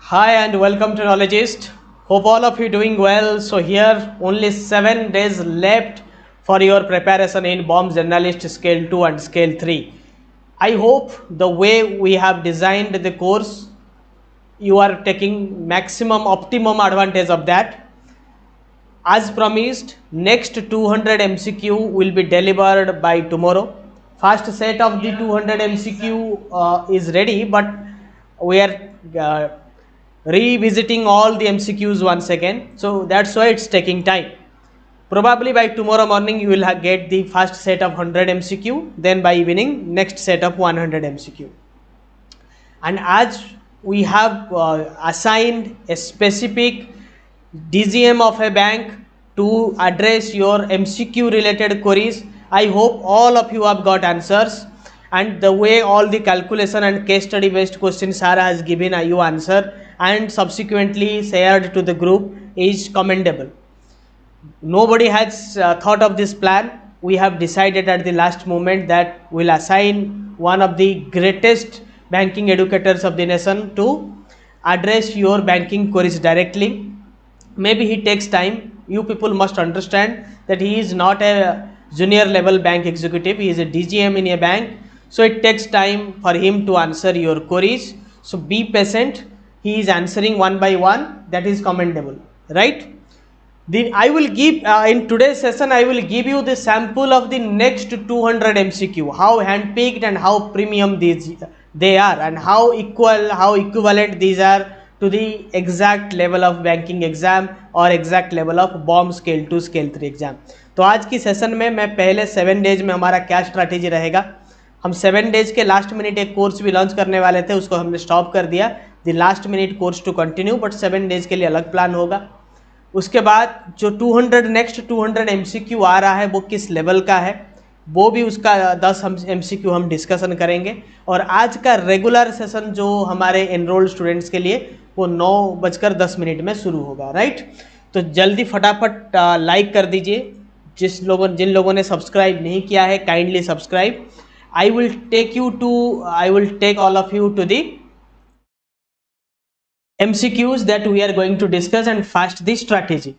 Hi and welcome to Knowledgist. Hope all of you doing well. So here only 7 days left for your preparation in BOMS Generalist Scale 2 and Scale 3. I hope the way we have designed the course, you are taking maximum optimum advantage of that. As promised, next 200 MCQ will be delivered by tomorrow. First set of the 200 MCQ is ready, but we are revisiting all the MCQs once again. So that's why it's taking time. Probably by tomorrow morning you will get the first set of 100 MCQ, then by evening next set of 100 MCQ. And as we have assigned a specific DGM of a bank to address your MCQ related queries, I hope all of you have got answers, and the way all the calculation and case study based questions Sarah has given you answer and subsequently shared to the group is commendable. Nobody has thought of this plan. We have decided at the last moment that we'll assign one of the greatest banking educators of the nation to address your banking queries directly. Maybe he takes time. You people must understand that he is not a junior level bank executive. He is a DGM in a bank. So it takes time for him to answer your queries. So be patient. He is answering one by one. That is commendable, right? I will give in today's session I will give you the sample of the next 200 MCQ, how handpicked and how premium they are, and how equivalent these are to the exact level of banking exam और exact level of BOM scale 2 scale 3 exam. तो आज की session में मैं पहले 7 days में हमारा क्या स्ट्रैटेजी रहेगा. हम 7 डेज के लास्ट मिनट एक कोर्स भी लॉन्च करने वाले थे, उसको हमने स्टॉप कर दिया. The last minute course to continue, but 7 days के लिए अलग प्लान होगा. उसके बाद जो 200 नेक्स्ट 200 MCQ आ रहा है वो किस लेवल का है, वो भी उसका 10 MCQ हम डिस्कशन करेंगे. और आज का रेगुलर सेशन जो हमारे एनरोल्ड स्टूडेंट्स के लिए वो 9:10 में शुरू होगा, राइट. तो जल्दी फटाफट लाइक कर दीजिए. जिन लोगों ने सब्सक्राइब नहीं किया है, kindly subscribe. I will take all of you to the MCQs that we are going to discuss and first the strategy.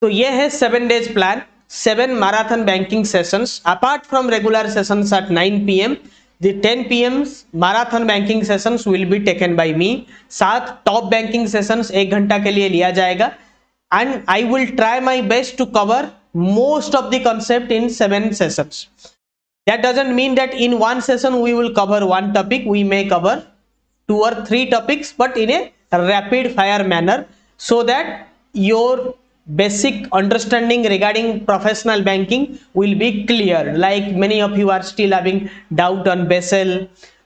तो ये है 7 days plan, 7 marathon banking sessions apart from regular sessions at 9 PM. The 10 PM marathon banking sessions will be taken by me. 7 top banking sessions 1 घंटा के लिए लिया जाएगा, and I will try my best to cover most of the concept in 7 sessions. That doesn't mean that in one session we will cover one topic. We may cover 2 or 3 topics, but in a rapid fire manner, so that your basic understanding regarding professional banking will be clear. Like many of you are still having doubt on Basel,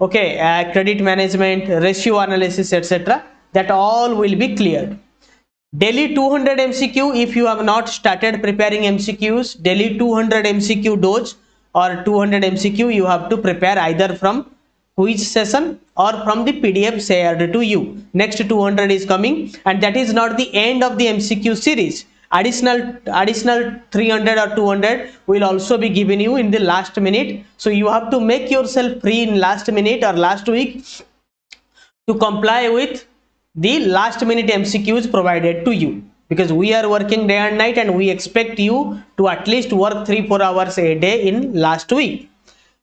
okay, credit management, ratio analysis, etc. That all will be cleared. Daily 200 MCQ. If you have not started preparing MCQs, daily 200 MCQ dose or 200 MCQ you have to prepare either from quiz session or from the PDF shared to you. Next 200 is coming, and that is not the end of the MCQ series. Additional 300 or 200 will also be given you in the last minute. So you have to make yourself free in last minute or last week to comply with the last minute MCQs provided to you, because we are working day and night and we expect you to at least work 3-4 hours a day in last week.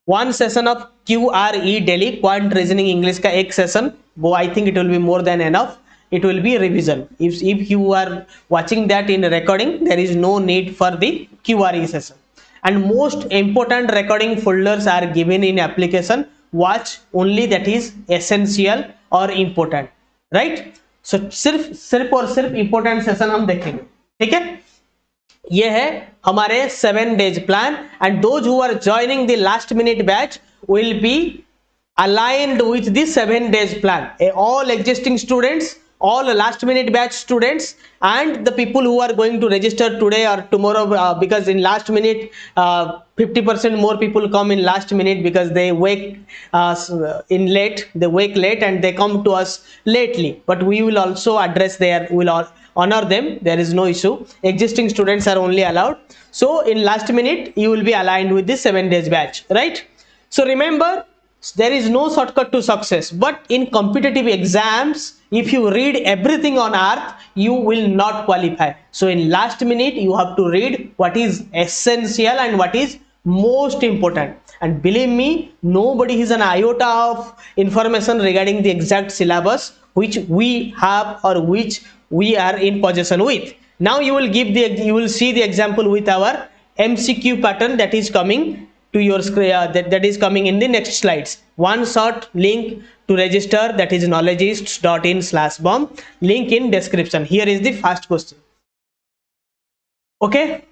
One session of QRE daily, quant reasoning English का एक session, वो I think it will be more than enough. It will be revision. If you are watching that in recording, there is no need for the QRE session. And most important recording folders are given in application. Watch only that is essential or important, right? So सिर्फ और सिर्फ important session हम देखेंगे, ठीक है. ये है हमारे 7 days plan, and those who are joining the last minute batch will be aligned with the 7 days plan. All existing students, all last minute batch students, and the people who are going to register today or tomorrow, because in last minute 50% more people come in last minute because they wake late and they come to us lately, but we will also address honor them. There is no issue. Existing students are only allowed. So in last minute you will be aligned with the 7 days batch, right? So remember, There is no shortcut to success, but in competitive exams, if you read everything on earth, you will not qualify. So in last minute, you have to read what is essential and what is most important. And believe me, nobody has an iota of information regarding the exact syllabus which we have or which we are in possession with. Now you will see the example with our MCQ pattern that is coming to your screen, that is coming in the next slides. One short link to register, that is knowledgist.in/bomb, link in description. Here is the first question. Okay,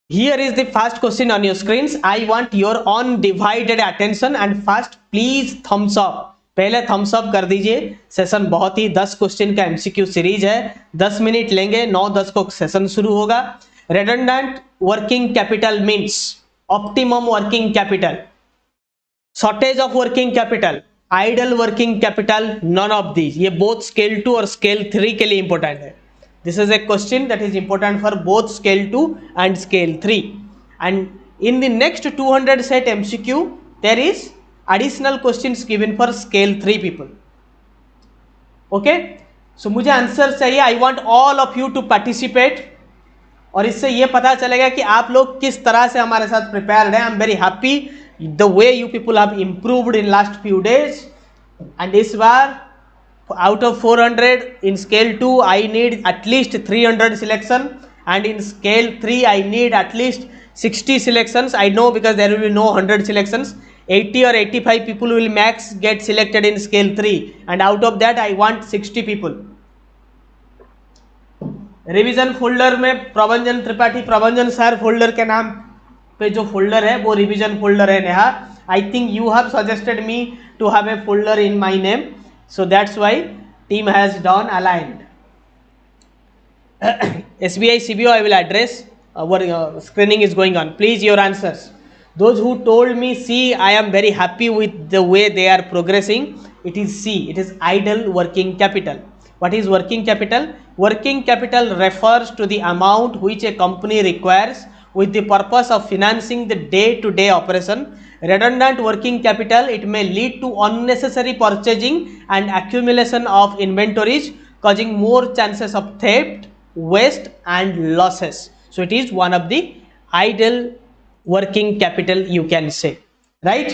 here is the first question on your screens. I want your undivided attention and first please thumbs up. पहले thumbs up कर दीजिए. Session बहुत ही 10 question का MCQ series है, 10 minute लेंगे, 9:10 को session शुरू होगा. Redundant working capital means optimum working capital, shortage of working capital, idle working capital, none of these. ये बोथ स्केल 2 और स्केल 3 के लिए इंपॉर्टेंट है. This is a question that is important for both scale 2 and scale 3. And in the next 200 set MCQ there is additional questions given for scale 3 people. Okay, so मुझे answer चाहिए. I want all of you to participate. और इससे ये पता चलेगा कि आप लोग किस तरह से हमारे साथ प्रिपेयर्ड हैं. I am very happy the way you people have improved in last few days. And इस बार out of 400 in scale 2 I need at least 300 selection, and in scale 3 I need at least 60 selections. I know because there will be no 100 selections. 80 or 85 people will max get selected in scale 3, and out of that I want 60 people. Revision folder में प्रभंजन त्रिपाठी, प्रभंजन sir folder के नाम पे जो folder है वो revision folder है. Neha, I think you have suggested me to have a folder in my name, so that's why team has done aligned. SBI CBO I will address. Our screening is going on. Please your answers. Those who told me C, I am very happy with the way they are progressing. It is C, it is idle working capital. What is working capital? Working capital refers to the amount which a company requires with the purpose of financing the day-to-day operation. Redundant working capital, it may lead to unnecessary purchasing and accumulation of inventories, causing more chances of theft, waste and losses. So it is one of the idle working capital, you can say, right?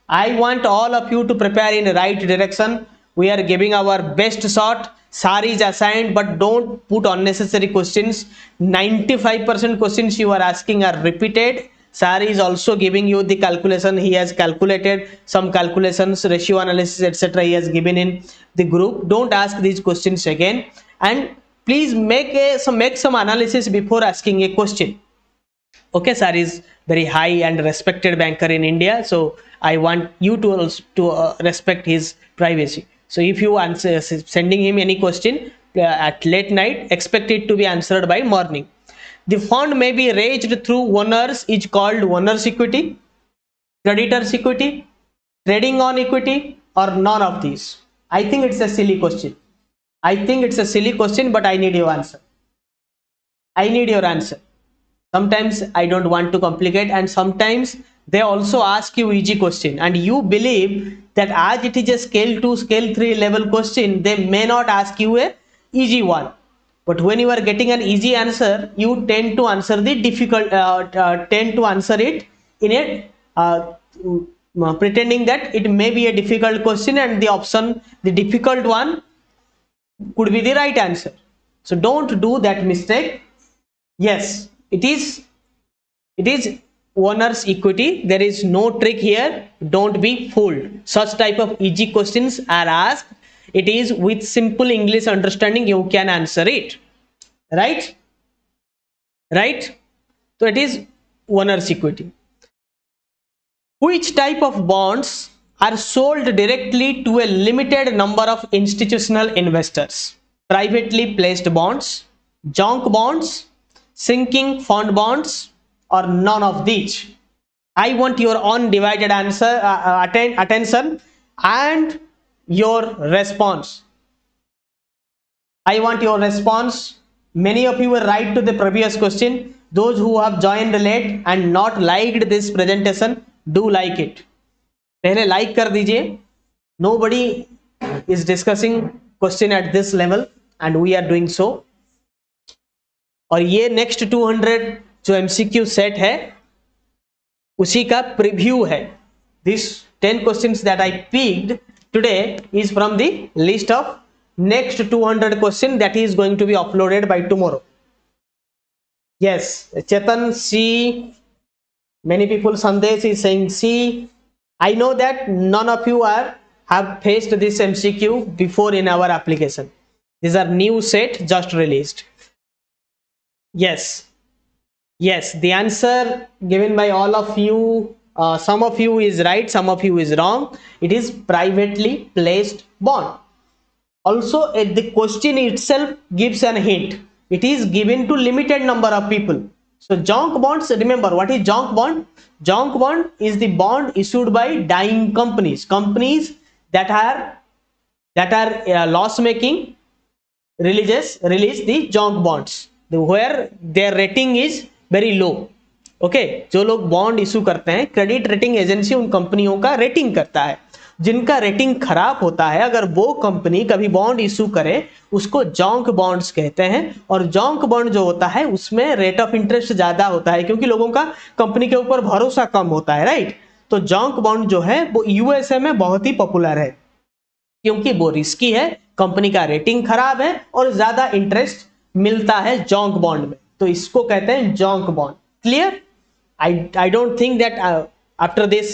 I want all of you to prepare in the right direction. We are giving our best shot. SAR is assigned, but don't put unnecessary questions. 95% questions you are asking are repeated. SAR is also giving you the calculation. He has calculated some calculations, ratio analysis, etc. He has given in the group. Don't ask these questions again, and please make some analysis before asking a question. Okay, sir is very high and respected banker in India, so I want you to also respect his privacy. So if you answer sending him any question at late night, expect it to be answered by morning. The fund may be raised through owners is called owner's equity, creditor's equity, trading on equity, or none of these. I think it's a silly question. But I need your answer. Sometimes I don't want to complicate, and sometimes they also ask you easy question, and you believe that as it is a scale 2 scale 3 level question, they may not ask you a easy one. But when you are getting an easy answer, you tend to answer the difficult tend to answer it in a pretending that it may be a difficult question, and the option, the difficult one, could be the right answer. So don't do that mistake. Yes, it is owner's equity. There is no trick here. Don't be fooled. Such type of easy questions are asked. It is with simple English understanding you can answer it, right? So it is owner's equity. Which type of bonds are sold directly to a limited number of institutional investors? Privately placed bonds, junk bonds, sinking fund bonds, or none of these. I want your undivided answer, attention and your response. I want your response. Many of you were right to the previous question. Those who have joined late and not liked this presentation, do like it. पहले like कर दीजिए. Nobody is discussing question at this level and we are doing so. और ये next 200 जो MCQ set है उसी का preview है. This 10 questions that I picked today is from the list of next 200 question that is going to be uploaded by tomorrow. Yes, Chetan, C. Many people, Sandesh is saying C. I know that none of you have faced this MCQ before in our application. These are new set just released. Yes, yes. The answer given by all of you, some of you is right, some of you is wrong. It is privately placed bond. Also, the question itself gives an hint. It is given to limited number of people. So junk bonds, remember what is junk bond? Junk bond is the bond issued by dying companies, companies that are loss making, release the junk bonds where their rating is very low. Okay, जो लोग bond issue करते हैं, credit rating agency उन कंपनियों का rating करता है. जिनका रेटिंग खराब होता है, अगर वो कंपनी कभी बॉन्ड इशू करे उसको जंक बॉन्ड्स कहते हैं. और जंक बॉन्ड जो होता है उसमें रेट ऑफ इंटरेस्ट ज्यादा होता है क्योंकि लोगों का कंपनी के ऊपर भरोसा कम होता है, राइट. तो जंक बॉन्ड जो है वो यूएसए में बहुत ही पॉपुलर है क्योंकि वो रिस्की है, कंपनी का रेटिंग खराब है और ज्यादा इंटरेस्ट मिलता है जंक बॉन्ड में. तो इसको कहते हैं junk bond. Clear? I don't think that after this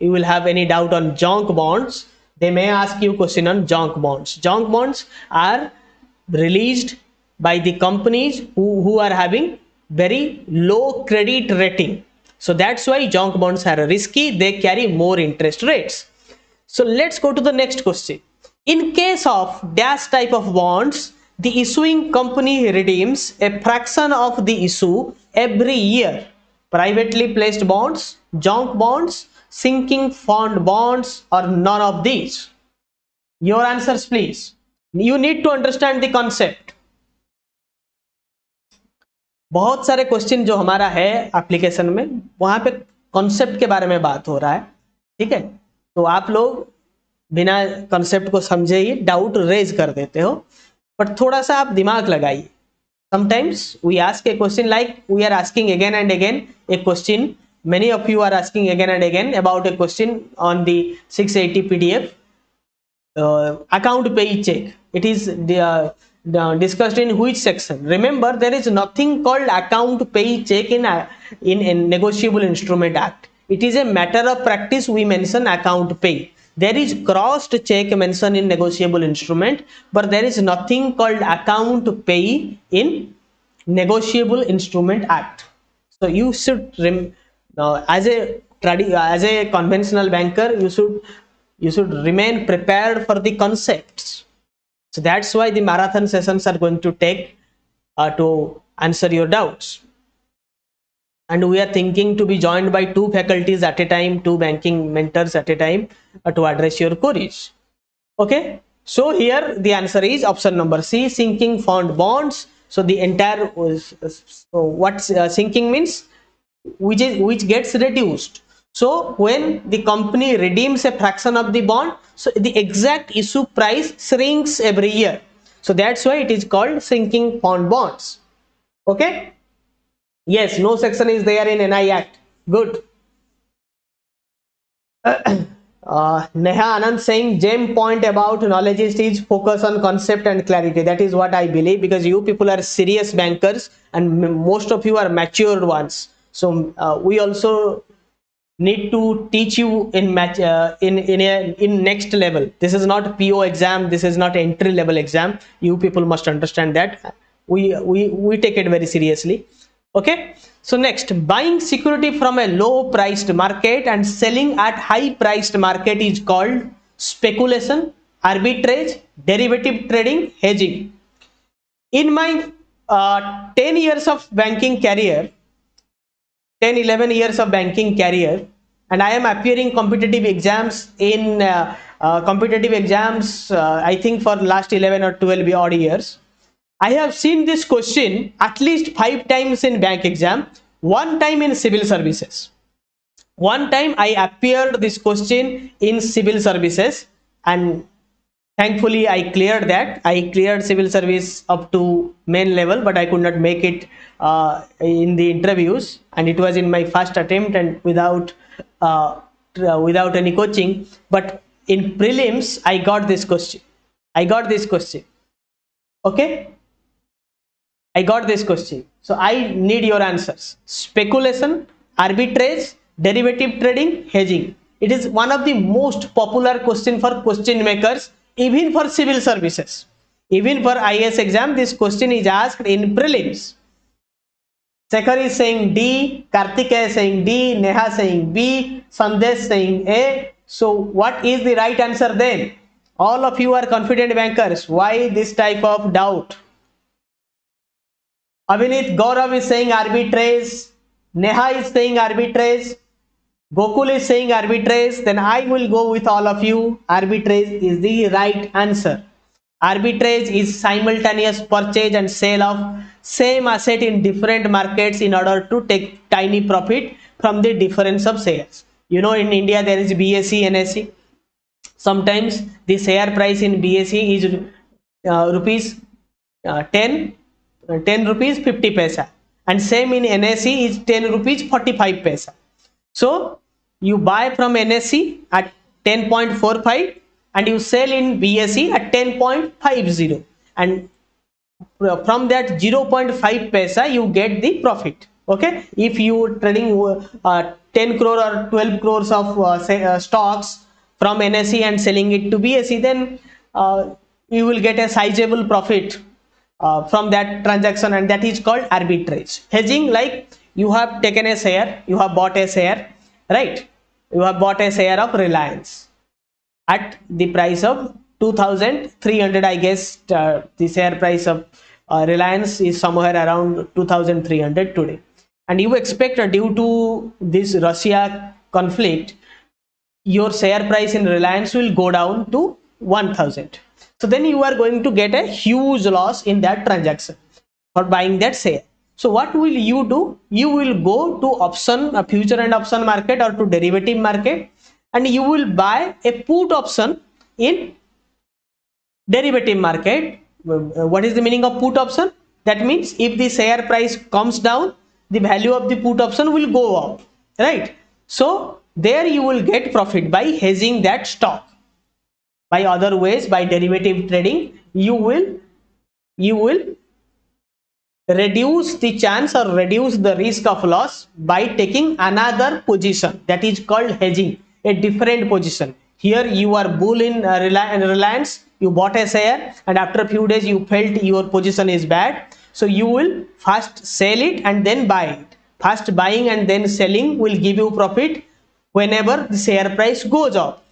you will have any doubt on junk bonds. They may ask you question on junk bonds. Junk bonds are released by the companies who are having very low credit rating. So that's why junk bonds are risky. They carry more interest rates. So let's go to the next question. In case of dash type of bonds, the issuing company redeems a fraction of the issue every year. Privately placed bonds, junk bonds, sinking fund bonds, or none of these? Your answers please. You need to understand the concept. बहुत सारे question जो हमारा है application में वहां पे concept के बारे में बात हो रहा है, ठीक है. तो आप लोग बिना कॉन्सेप्ट को समझे ही डाउट रेज कर देते हो, बट थोड़ा सा आप दिमाग लगाइए. Sometimes we ask a question like we are asking again and again a question. Many of you are asking again and again about a question on the 680 PDF. Account pay check. It is discussed in which section? Remember, there is nothing called account pay check in Negotiable Instrument Act. It is a matter of practice. We mention account pay. There is crossed check mentioned in negotiable instrument, but there is nothing called account pay in Negotiable Instrument Act. So you should as a conventional banker, you should remain prepared for the concepts. So that's why the marathon sessions are going to take to answer your doubts. And we are thinking to be joined by 2 faculties at a time, 2 banking mentors at a time to address your queries. Okay, so here the answer is option number C, sinking fund bonds. So the entire what sinking means, which gets reduced. So when the company redeems a fraction of the bond, so the exact issue price shrinks every year. So that's why it is called sinking fund bonds. Okay. Yes, no section is there in NI Act. Good. Neha Anand saying gem point about Knowledgist is focus on concept and clarity. That is what I believe, because you people are serious bankers and most of you are matured ones. So we also need to teach you in next level. This is not PO exam. This is not entry level exam. You people must understand that. We take it very seriously. Okay, so next, buying security from a low priced market and selling at high priced market is called speculation, arbitrage, derivative trading, hedging. In my 10 years of banking career, 10-11 years of banking career, and I am appearing competitive exams in I think for last 11 or 12 odd years. I have seen this question at least 5 times in bank exam, 1 time in civil services. One time I appeared this question in civil services, and thankfully I cleared that. I cleared civil service up to main level, but I could not make it in the interviews, and it was in my first attempt and uh, without any coaching. But in prelims I got this question. I got this question. Okay, I got this question. So I need your answers. Speculation, arbitrage, derivative trading, hedging. It is one of the most popular question for question makers, even for civil services. Even for IAS exam, this question is asked in prelims. Shekhar is saying D, Karthikeya is saying D, Neha saying B, Sandesh saying A. So what is the right answer then? All of you are confident bankers. Why this type of doubt? Avinit, Gaurav is saying arbitrage, Neha is saying arbitrage, Gokul is saying arbitrage, then I will go with all of you. Arbitrage is the right answer. Arbitrage is simultaneous purchase and sale of same asset in different markets in order to take tiny profit from the difference of shares. You know, in India there is BSE, NSE. Sometimes the share price in BSE is rupees 10 10 rupees 50 paisa, and same in NSE is 10 rupees 45 paisa. So you buy from NSE at 10.45 and you sell in BSE at 10.50, and from that 0.5 paisa you get the profit. Okay, if you trading 10 crore or 12 crores of stocks from NSE and selling it to BSE, then you will get a sizable profit from that transaction, and that is called arbitrage. Hedging, like you have taken a share, you have bought a share, right? You have bought a share of Reliance at the price of 2300. I guess the share price of Reliance is somewhere around 2300 today, and you expect due to this Russia conflict your share price in Reliance will go down to 1000. So then you are going to get a huge loss in that transaction for buying that share. So what will you do? You will go to option, a future and option market, or to derivative market, and you will buy a put option in derivative market. What is the meaning of put option? That means if the share price comes down, the value of the put option will go up, right? So there you will get profit by hedging that stock. By other ways, by derivative trading, you will reduce the chance or reduce the risk of loss by taking another position, that is called hedging, a different position. Here you are bull in Reliance, you bought a share, and after a few days you felt your position is bad, so you will first sell it and then buy it. First buying and then selling will give you profit whenever the share price goes up,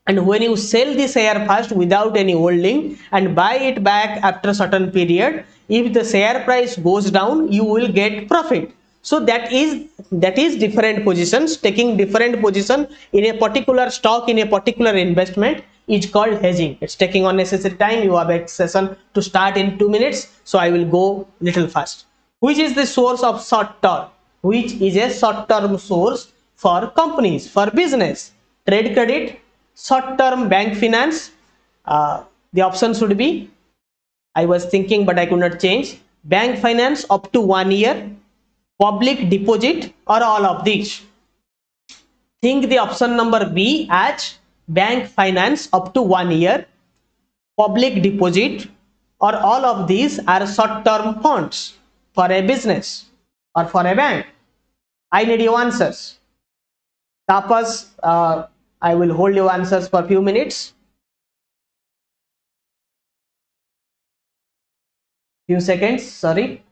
and when you sell the share first without any holding and buy it back after a certain period, if the share price goes down you will get profit. So that is different positions. Taking different position in a particular stock, in a particular investment, is called hedging. It's taking unnecessary time. You have a session to start in 2 minutes, so I will go little fast. Which is the source of short term? Which is a short term source for companies, for business? Trade credit, short term bank finance. The option should be, I was thinking but I could not change, bank finance up to 1 year, public deposit, or all of these. Think the option number B as bank finance up to 1 year, public deposit, or all of these are short term funds for a business or for a bank. I need your answers. Tapas, I will hold your answers for a few minutes. Few seconds, sorry.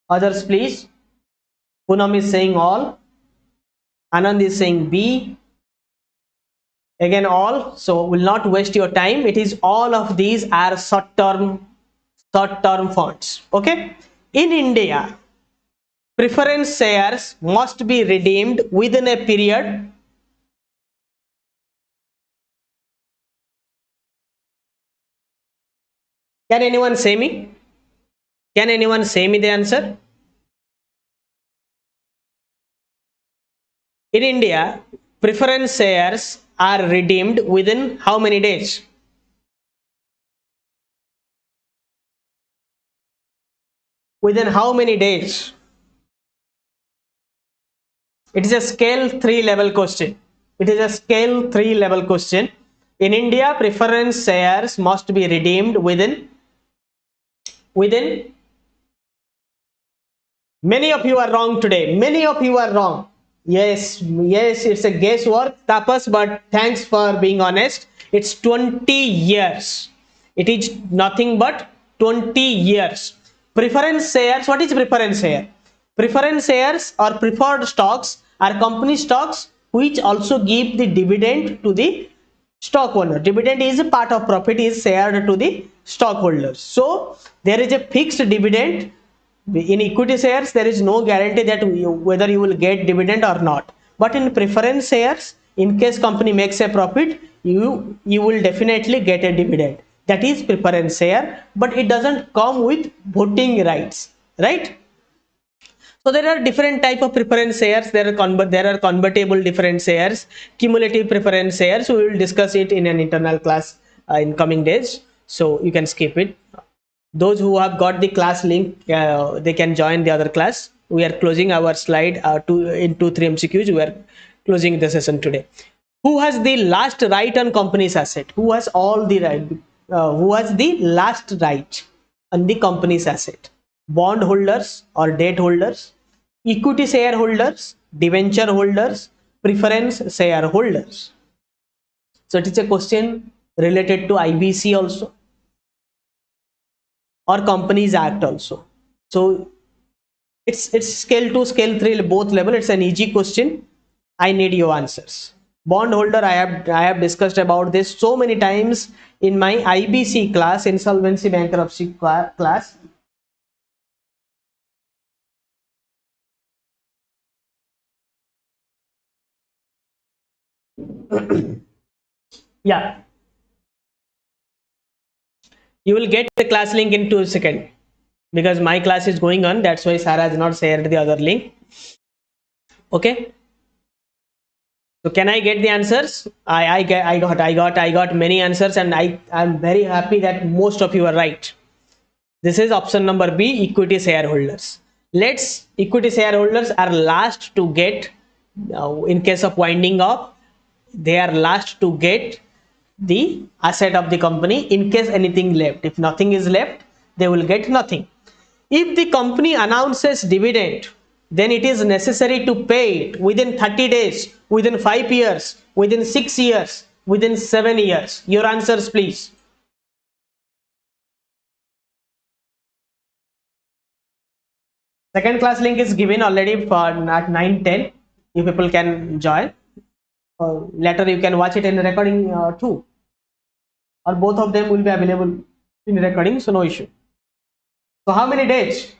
Others, please. Poonam is saying all. Anand is saying B. Again, all. So will not waste your time. It is all of these are short-term funds. Okay. In India, preference shares must be redeemed within a period. Can anyone say me? Can anyone say me the answer? In India, preference shares are redeemed within how many days? Within how many days? It is a scale 3 level question. It is a scale 3 level question. In India, preference shares must be redeemed within. Many of you are wrong today. Many of you are wrong. Yes, it's a guesswork, tapas, but thanks for being honest. It's 20 years. It is nothing but 20 years. Preference shares, what is preference share? Preference shares or preferred stocks are company stocks which also give the dividend to the stockholder. Dividend is a part of profit is shared to the stockholders. So there is a fixed dividend. In equity shares there is no guarantee that whether you will get dividend or not, but in preference shares, in case company makes a profit, you will definitely get a dividend. That is preference share, but it doesn't come with voting rights, right? So there are different type of preference shares. There are convertible different shares, cumulative preference shares. We will discuss it in an internal class in coming days, so you can skip it. Those who have got the class link, they can join the other class. We are closing our slide in 2-3 MCQs. We are closing the session today. Who has the last right on company's asset? Who has all the right? Who has the last right on the company's asset? Bond holders or debt holders, equity shareholders, debenture holders, preference shareholders. So it is a question related to IBC also, or Companies Act also. So it's scale 2, scale 3, both level. It's an easy question. I need your answers. Bondholder, I have discussed about this so many times in my IBC class, insolvency bankruptcy class. Yeah, you will get the class link in 2 seconds because my class is going on. That's why Sarah has not shared the other link. Okay. So can I get the answers? I got many answers, and I'm very happy that most of you are right. This is option number B, equity shareholders. Equity shareholders are last to get, in case of winding up, they are last to get the asset of the company in case anything left. If nothing is left, they will get nothing. If the company announces dividend, then it is necessary to pay it within 30 days, within 5 years, within 6 years, within 7 years. Your answers, please. Second class link is given already for at 9:10. You people can join. Later you can watch it in recording too, or both of them will be available in recording, so no issue. So how many days?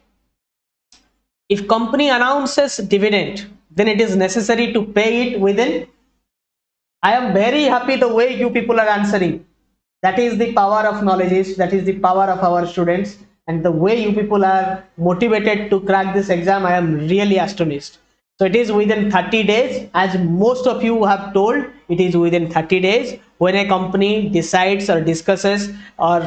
If company announces dividend, then it is necessary to pay it within. I am very happy the way you people are answering. That is the power of knowledge. That is the power of our students, and the way you people are motivated to crack this exam, I am really astonished. So it is within 30 days, as most of you have told. It is within 30 days when a company decides or discusses, or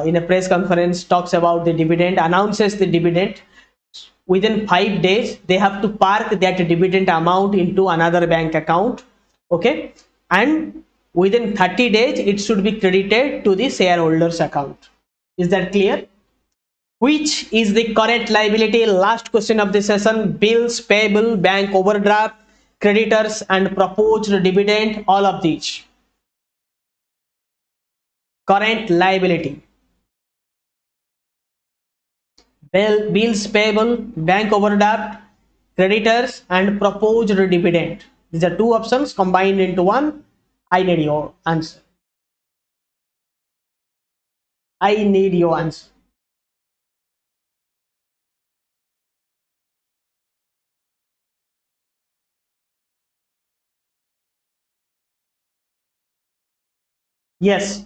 in a press conference talks about the dividend, announces the dividend. Within 5 days they have to park that dividend amount into another bank account. Okay, and within 30 days it should be credited to the shareholders account. Is that clear? Which is the correct liability? Last question of the session. Bills payable, bank overdraft, creditors, and proposed dividend, all of these. Current liability. Bills payable, bank overdraft, creditors, and proposed dividend. These are two options combined into one. I need your answer. I need your answer. Yes.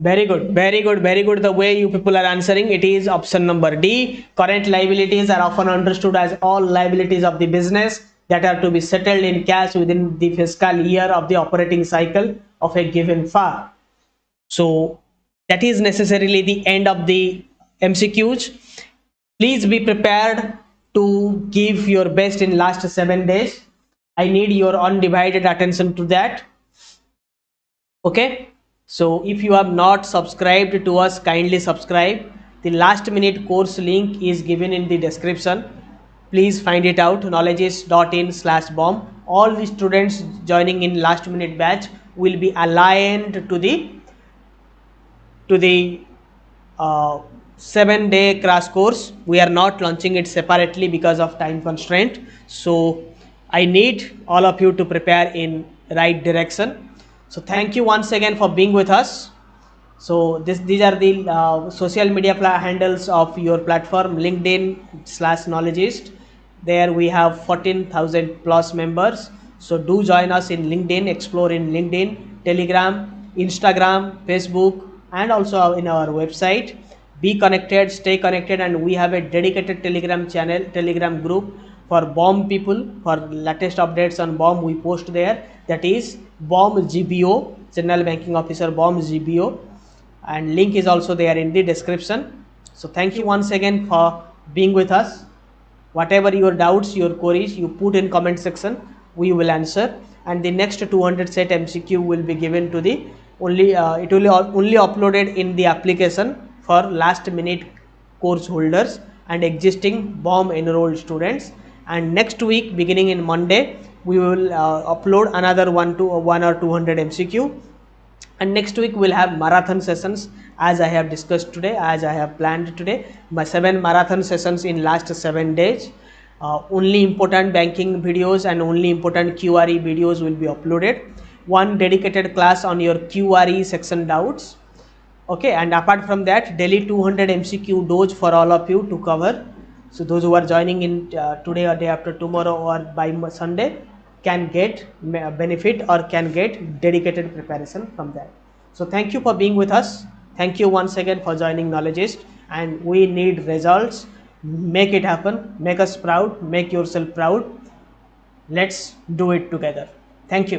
Very good, very good, very good. The way you people are answering, it is option number D. Current liabilities are often understood as all liabilities of the business that are to be settled in cash within the fiscal year of the operating cycle of a given firm. So that is necessarily the end of the MCQs. Please be prepared to give your best in last 7 days. I need your undivided attention to that. Okay, so if you have not subscribed to us, kindly subscribe. The last minute course link is given in the description. Please find it out, knowledgist.in/bomb. All the students joining in last minute batch will be aligned to the 7 day crash course. We are not launching it separately because of time constraint. So I need all of you to prepare in right direction. So thank you once again for being with us. So these are the social media handles of your platform: LinkedIn/Knowledgist. There we have 14,000 plus members. So do join us in LinkedIn, explore in LinkedIn, Telegram, Instagram, Facebook, and also in our website. Be connected, stay connected, and we have a dedicated Telegram channel, Telegram group for BOM people. For latest updates on BOM, we post there. That is BOM GBO, General Banking Officer BOM GBO, and link is also there in the description. So thank you once again for being with us. Whatever your doubts, your queries, you put in comment section, we will answer. And the next 200 set MCQ will be given to the it will only uploaded in the application for last minute course holders and existing BOM enrolled students. And next week, beginning in Monday, we will upload another one or 200 MCQ. And next week we'll have marathon sessions, as I have discussed today, as I have planned today. My 7 marathon sessions in last 7 days. Only important banking videos and only important QRE videos will be uploaded. One dedicated class on your QRE section doubts. Okay, and apart from that, daily 200 MCQ dose for all of you to cover. So those who are joining in today or day after tomorrow or by Sunday can get benefit or can get dedicated preparation from that. So thank you for being with us. Thank you once again for joining Knowledgist, and we need results. Make it happen. Make us proud. Make yourself proud. Let's do it together. Thank you.